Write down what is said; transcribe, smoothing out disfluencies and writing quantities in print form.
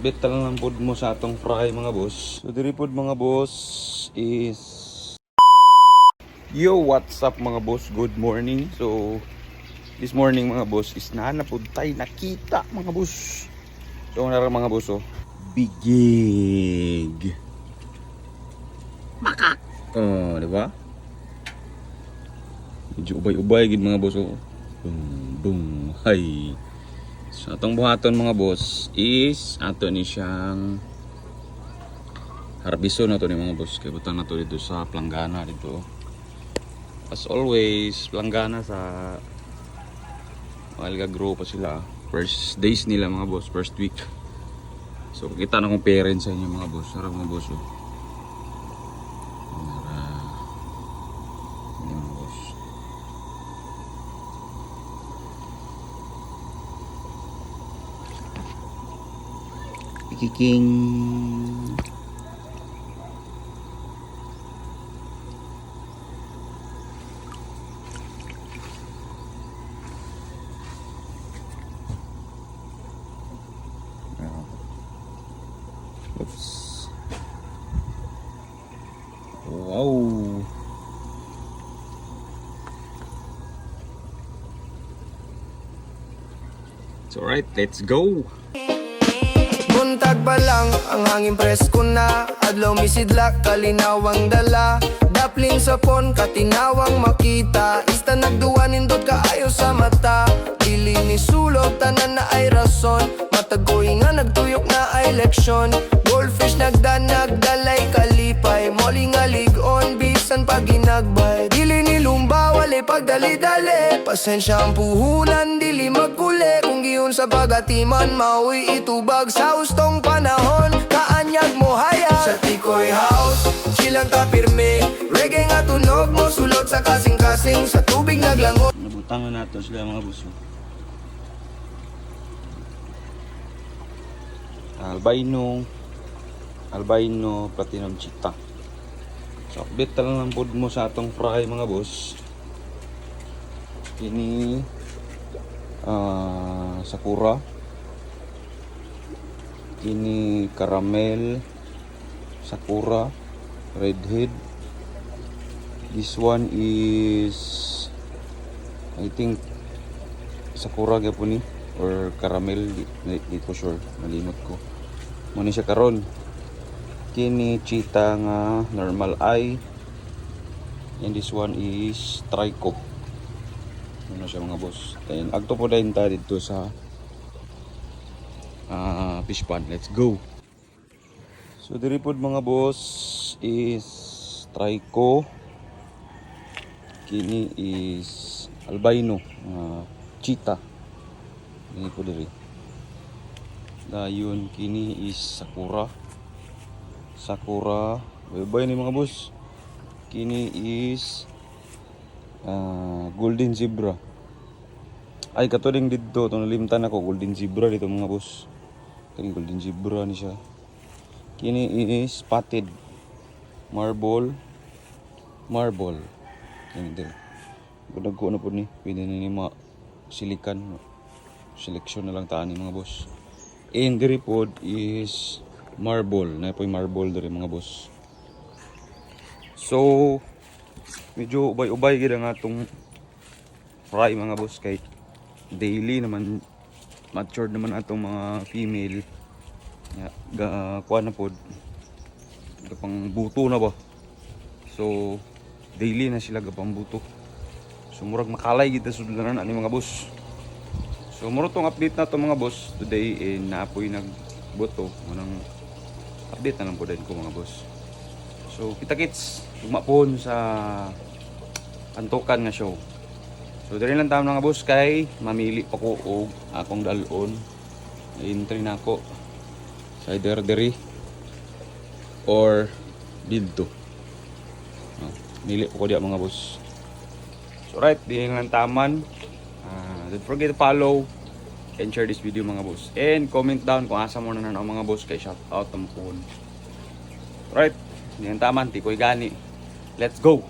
update ta lang ng food mo sa atong fry mga boss. So diri pod mga boss is yo, what's up mga boss? Good morning. So this morning mga boss is nahanapod tayo nakita mga boss. So nara mga boss oh, bigig makak. Oh, di ba? Medyo ubay-ubay gid mga boss oh. Boom, boom, hay. So atong buhaton mga boss is ato ni siyang harbison na to ni mga boss. Kaya butang na to dito sa planggana dito. As always, planggana sa Alga grow pa sila. First days nila mga boss, first week. So kita na kong parents sa inyo mga boss. Sarap mga boss oh. Kiking. Oops. Wow. It's alright, let's go. Buntag pa lang, ang hangin presko na. Adlaw misidlak, kalinawang dala. Dapling sa pon, katinawang makita. Ista nagduwa nindot kaayo sa mata. Dili ni sulog, tanan na ay rason. Matagoy nga nagtuyok na ay leksyon. Goldfish nagdanag, dalay kalipay. Moli nga ligon, bisan pag ginagbay. Dili ni lumba, wali pagdali-dali. Pasensya ang puhunan, dili magkuli. Kung giyon sa pagatiman, mauwi itubag sa ustong panahon. Kaanyag mo haya sa Tikoy House, chilang ka pirmi. Reggae nga tunog mo, sulod sa kasing-kasing. Sa tubig naglangon. Nabutang na nato sila mga buso. Albino platinum cheetah. So update ta lang ng food mo sa atong fry mga boss. Ini sakura. Ini caramel sakura redhead. This one is I think sakura gyapon ni or caramel, di ko sure, nalimot ko. Muna siya karon. Kini cheetah nga normal eye. And this one is trico. Muna siya mga boss. Then agto po dahin ta dito sa fish pond. Let's go. So diri pod mga boss is trico. Kini is albino cheetah. Ini po diri. Dayon kini is sakura. Bye-bye ni mga boss. Kini is golden zebra. Ay katuding dito to nalimtan ako golden zebra dito mga boss. Kini golden zebra ni siya. Kini is spotted marble. Kini diri. Budag ko na po ni. Pwede na ni silikan. Selection na lang taan ni mga boss. And diri pod is marble. Na po yung marble diri mga boss. So medyo ubay-ubay gid ang atong fry mga boss kay daily naman matured naman atong mga female. Kuha na pod. Gapang buto na ba. So daily na sila gapang buto. So murag makalay gid sudlanan ani mga boss. So muro tong update na to mga boss today naapoy nagbuto manang update na lang po din ko mga boss. So kita kits lumapon sa antukan nga show. So diri lang tayo mga boss kay mamili pa ko og akong dalon. I-entry na ako sa either diri or dito. Nili po ko diya mga boss. So right, di lang taman. Don't forget to follow and share this video mga boss. And comment down kung asa mo na mga boss kay shout out ang phone. Right, di lang taman, tikoy gani. Let's go!